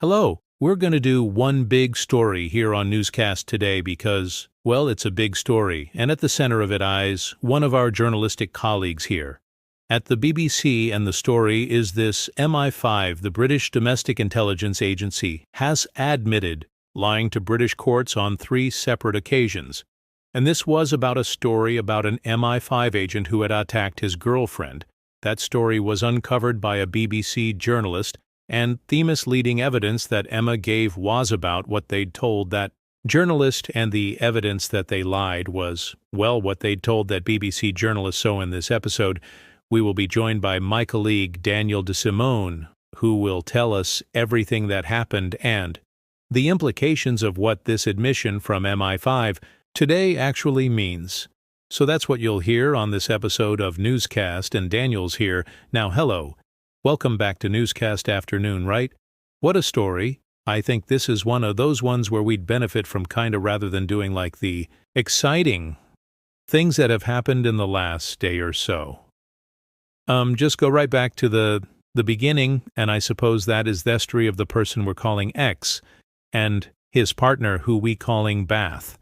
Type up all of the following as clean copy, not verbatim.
Hello. We're going to do one big story here on Newscast today because, well, it's a big story, and at the center of it is one of our journalistic colleagues here. At the BBC, and the story is this: MI5, the British Domestic Intelligence Agency, has admitted lying to British courts on 3 separate occasions. And this was about a story about an MI5 agent who had attacked his girlfriend. That story was uncovered by a BBC journalist, and the misleading evidence that Emma gave was about what they'd told that journalist, and the evidence that they lied was, well, what they'd told that BBC journalist. So in this episode, we will be joined by my colleague Daniel de Simone, who will tell us everything that happened and the implications of what this admission from MI5 today actually means. So that's what you'll hear on this episode of Newscast, and Daniel's here. Now, hello. Welcome back to Newscast Afternoon, right? What a story. I think this is one of those ones where we'd benefit from rather than doing like the exciting things that have happened in the last day or so. Just go right back to the beginning, and I suppose that is the history of the person we're calling X, and his partner who we calling Bath.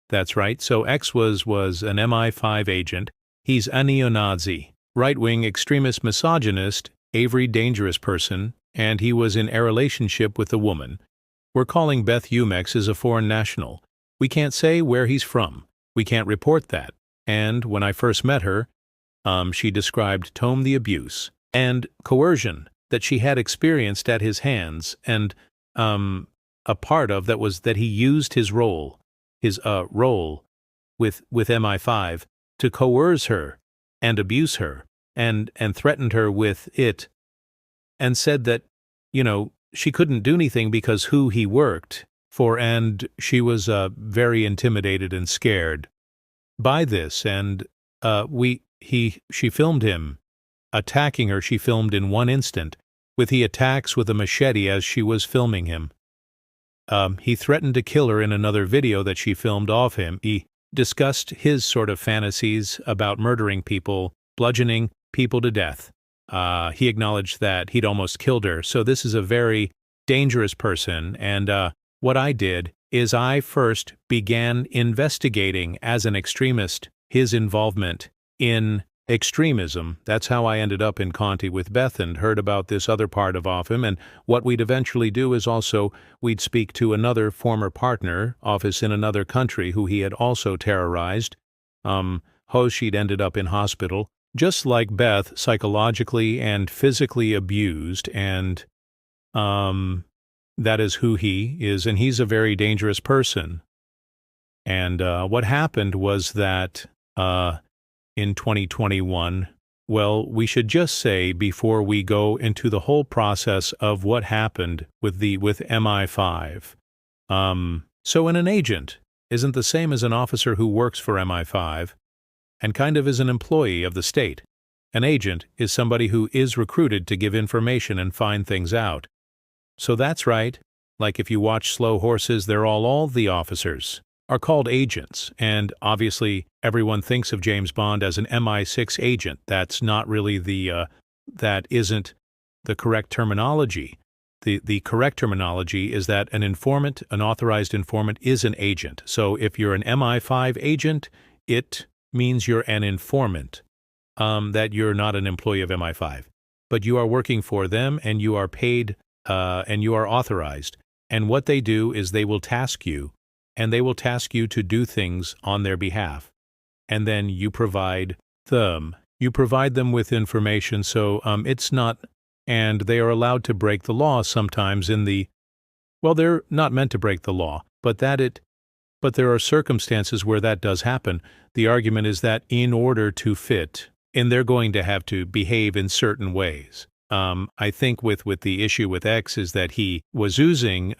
That's right, so X was an MI5 agent. He's a neo-Nazi, right-wing extremist misogynist, a very dangerous person, and he was in a relationship with a woman. We're calling Beth Umex as a foreign national. We can't say where he's from. We can't report that. And when I first met her, she described the abuse and coercion that she had experienced at his hands, and a part of that was that he used his role with MI5 to coerce her and abuse her and threatened her with it, and said that, she couldn't do anything because who he worked for, and she was very intimidated and scared by this, and she filmed him attacking her. She filmed in one instant with he attacks with a machete as she was filming him. He threatened to kill her in another video that she filmed of him. He discussed his sort of fantasies about murdering people, bludgeoning people to death. He acknowledged that he'd almost killed her. So this is a very dangerous person, and what I did is I first began investigating as an extremist his involvement in extremism. That's how I ended up in Conti with Beth and heard about this other part of him. And what we'd eventually do is also we'd speak to another former partner office in another country who he had also terrorized. She'd ended up in hospital, just like Beth, psychologically and physically abused, and that is who he is, and he's a very dangerous person. And what happened was that in 2021, well, we should just say before we go into the whole process of what happened with MI5. So an agent isn't the same as an officer who works for MI5 and kind of is an employee of the state. An agent is somebody who is recruited to give information and find things out. So that's right. Like if you watch Slow Horses, they're all the officers are called agents, and obviously everyone thinks of James Bond as an MI6 agent. That's not really that isn't the correct terminology. The correct terminology is that an informant, an authorized informant, is an agent. So if you're an MI5 agent, it means you're an informant, that you're not an employee of MI5, but you are working for them, and you are paid, and you are authorized. And what they do is they will task you to do things on their behalf, and then you provide them with information. So it's not, and they are allowed to break the law sometimes they're not meant to break the law, but there are circumstances where that does happen. The argument is that in order to fit, and they're going to have to behave in certain ways. I think with the issue with X is that he was using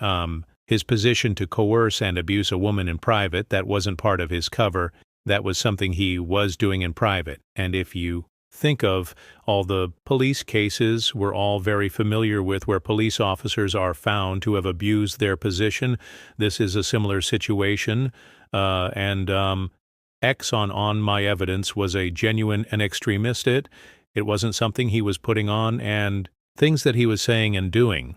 his position to coerce and abuse a woman in private. That wasn't part of his cover. That was something he was doing in private. And if you think of all the police cases we're all very familiar with where police officers are found to have abused their position, this is a similar situation. X on my evidence was a genuine and extremist. It wasn't something he was putting on, and things that he was saying and doing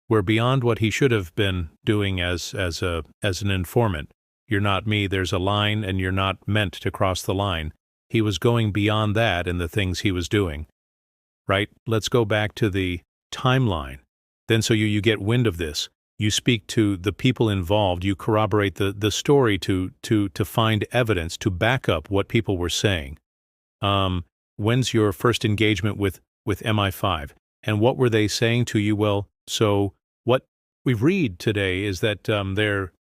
were beyond what he should have been doing as an informant. You're not me, there's a line, and you're not meant to cross the line. He was going beyond that in the things he was doing. Right? Let's go back to the timeline. Then so you get wind of this. You speak to the people involved, you corroborate the story to find evidence to back up what people were saying. When's your first engagement with MI5? And what were they saying to you? Well, so what we read today is that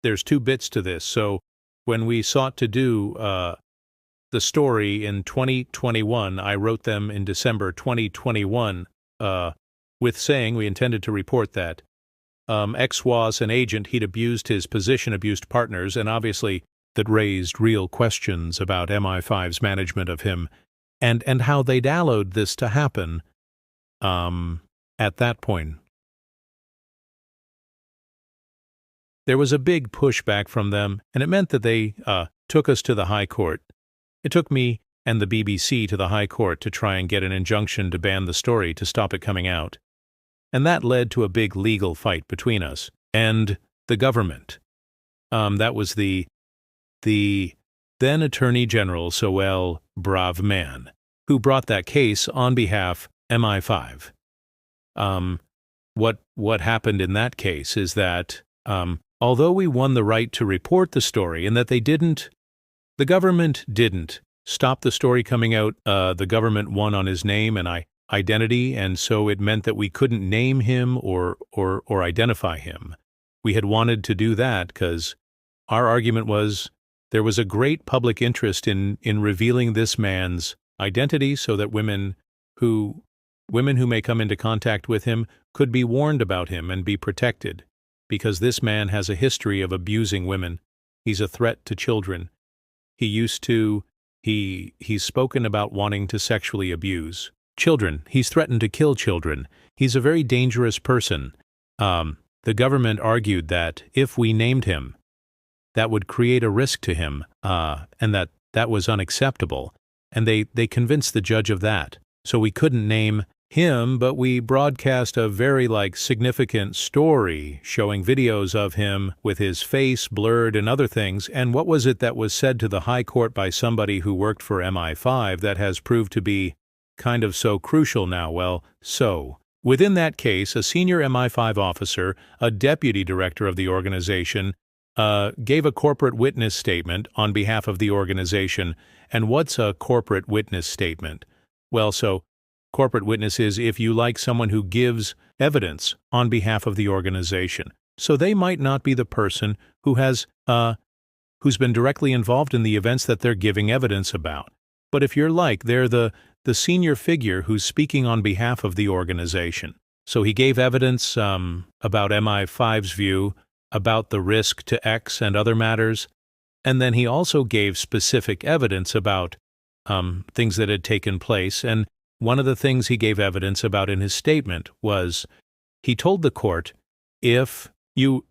there's two bits to this. So when we sought to do the story in 2021, I wrote them in December 2021 with saying we intended to report that. X was an agent, he'd abused his position, abused partners, and obviously that raised real questions about MI5's management of him and how they'd allowed this to happen at that point. There was a big pushback from them, and it meant that they took us to the High Court. It took me and the BBC to the High Court to try and get an injunction to ban the story, to stop it coming out. And that led to a big legal fight between us and the government. That was the then Attorney General, Soel Braverman, who brought that case on behalf MI5. What happened in that case is that although we won the right to report the story and that the government didn't stop the story coming out, the government won on his name and identity, and so it meant that we couldn't name him or identify him. We had wanted to do that because our argument was there was a great public interest in revealing this man's identity so that women who may come into contact with him could be warned about him and be protected, because this man has a history of abusing women. He's a threat to children. He's spoken about wanting to sexually abuse children. He's threatened to kill children. He's a very dangerous person. The government argued that if we named him, that would create a risk to him, and that was unacceptable. And they convinced the judge of that. So we couldn't name him, but we broadcast a very significant story showing videos of him with his face blurred and other things. And what was it that was said to the High Court by somebody who worked for MI5 that has proved to be kind of so crucial now? Well, so within that case, a senior MI5 officer, a deputy director of the organization, gave a corporate witness statement on behalf of the organization. And what's a corporate witness statement? Well, so corporate witness is if you like someone who gives evidence on behalf of the organization. So they might not be the person who's been directly involved in the events that they're giving evidence about. But if you're they're the senior figure who's speaking on behalf of the organization. So he gave evidence about MI5's view about the risk to X and other matters, and then he also gave specific evidence about things that had taken place. And one of the things he gave evidence about in his statement was he told the court, if you,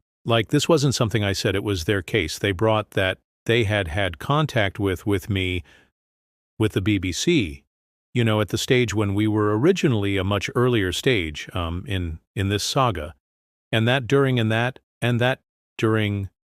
this wasn't something I said, it was their case. They brought that they had contact with me, with the BBC, at the stage when we were originally a much earlier stage in this saga. And that during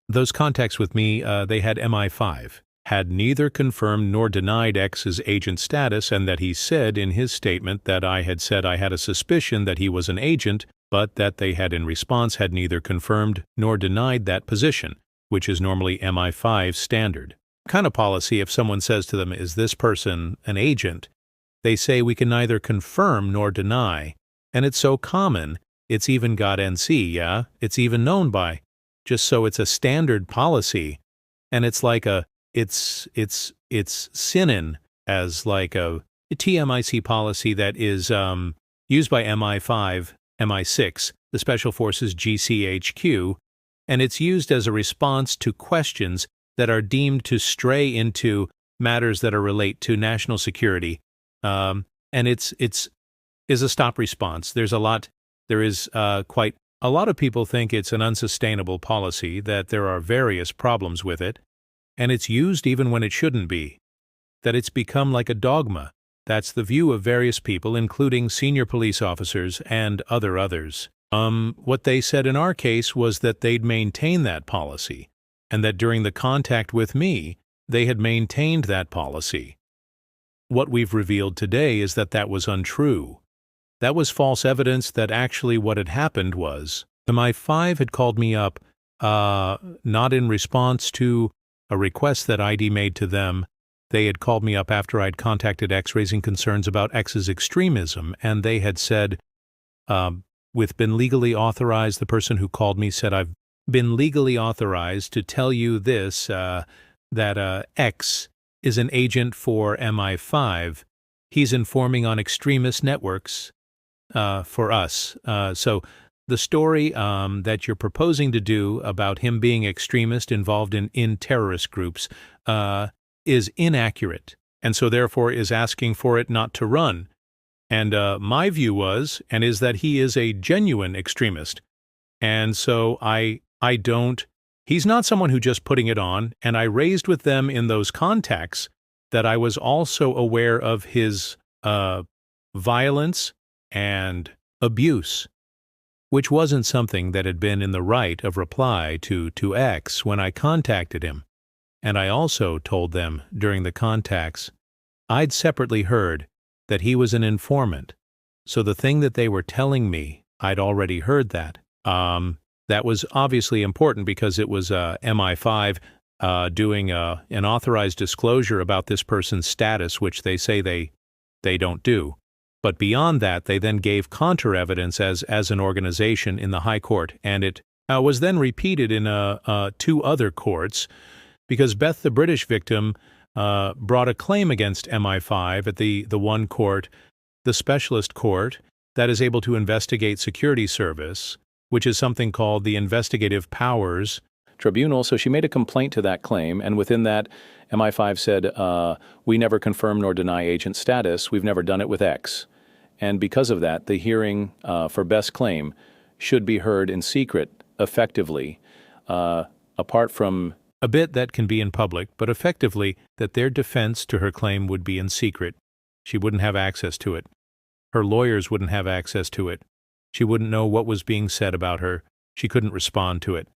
those contacts with me, they had MI5. Had neither confirmed nor denied X's agent status, and that he said in his statement that I had said I had a suspicion that he was an agent, but that they had in response had neither confirmed nor denied that position, which is normally MI5's standard kind of policy. If someone says to them, is this person an agent? They say we can neither confirm nor deny, and it's so common, it's even got NC, yeah? It's even known by, just so it's a standard policy, and it's it's seen as a TMIC policy that is used by MI5, MI6, the Special Forces GCHQ, and it's used as a response to questions that are deemed to stray into matters that relate to national security, and it's a stop response. There is quite a lot of people think it's an unsustainable policy, that there are various problems with it, and it's used even when it shouldn't be, that it's become like a dogma. That's the view of various people, including senior police officers and others. What they said in our case was that they'd maintain that policy, and that during the contact with me, they had maintained that policy. What we've revealed today is that that was untrue. That was false evidence that actually what had happened was MI5 had called me up, not in response to a request that ID made to them. They had called me up after I'd contacted X raising concerns about X's extremism, and they had said, with been legally authorized, the person who called me said, I've been legally authorized to tell you this, that X is an agent for MI5. He's informing on extremist networks for us. So the story that you're proposing to do about him being extremist involved in terrorist groups is inaccurate, and so therefore is asking for it not to run. And my view was, and is that he is a genuine extremist. And so I don't, he's not someone who just putting it on, and I raised with them in those contacts that I was also aware of his violence and abuse, which wasn't something that had been in the right of reply to X when I contacted him. And I also told them during the contacts I'd separately heard that he was an informant. So the thing that they were telling me, I'd already heard that. That was obviously important because it was MI5 doing an authorized disclosure about this person's status, which they say they don't do. But beyond that, they then gave counter-evidence as an organization in the High Court, and it was then repeated in 2 other courts, because Beth, the British victim, brought a claim against MI5 at the one court, the specialist court, that is able to investigate security service, which is something called the Investigative Powers Tribunal. So she made a complaint to that claim, and within that, MI5 said, we never confirm nor deny agent status. We've never done it with X. And because of that, the hearing for Beth's claim should be heard in secret, effectively, apart from a bit that can be in public, but effectively that their defense to her claim would be in secret. She wouldn't have access to it. Her lawyers wouldn't have access to it. She wouldn't know what was being said about her. She couldn't respond to it.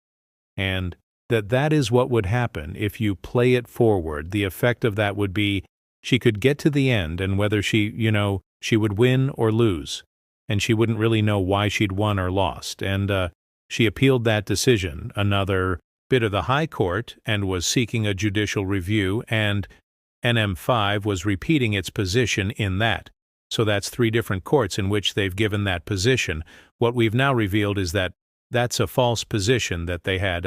And that is what would happen if you play it forward. The effect of that would be she could get to the end, and whether she would win or lose, and she wouldn't really know why she'd won or lost. And she appealed that decision, another bit of the High Court, and was seeking a judicial review, and NM5 was repeating its position in that. So that's 3 different courts in which they've given that position. What we've now revealed is that that's a false position, that they had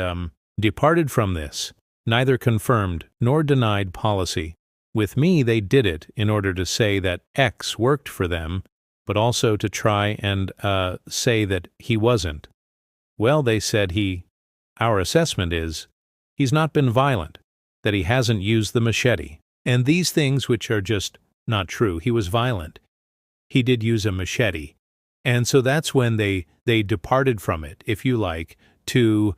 departed from this, neither confirmed nor denied policy. With me, they did it in order to say that X worked for them, but also to try and say that he wasn't. Well, they said our assessment is he's not been violent, that he hasn't used the machete. And these things which are just not true. He was violent. He did use a machete. And so that's when they departed from it, if you like, to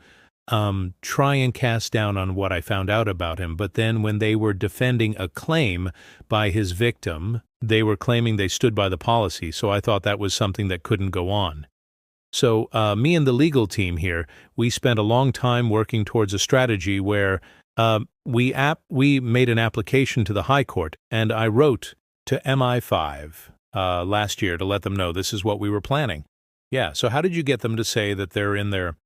try and cast down on what I found out about him. But then when they were defending a claim by his victim, they were claiming they stood by the policy. So I thought that was something that couldn't go on. So me and the legal team here, we spent a long time working towards a strategy where we made an application to the High Court, and I wrote to MI5 last year to let them know this is what we were planning. Yeah, so how did you get them to say that they're in their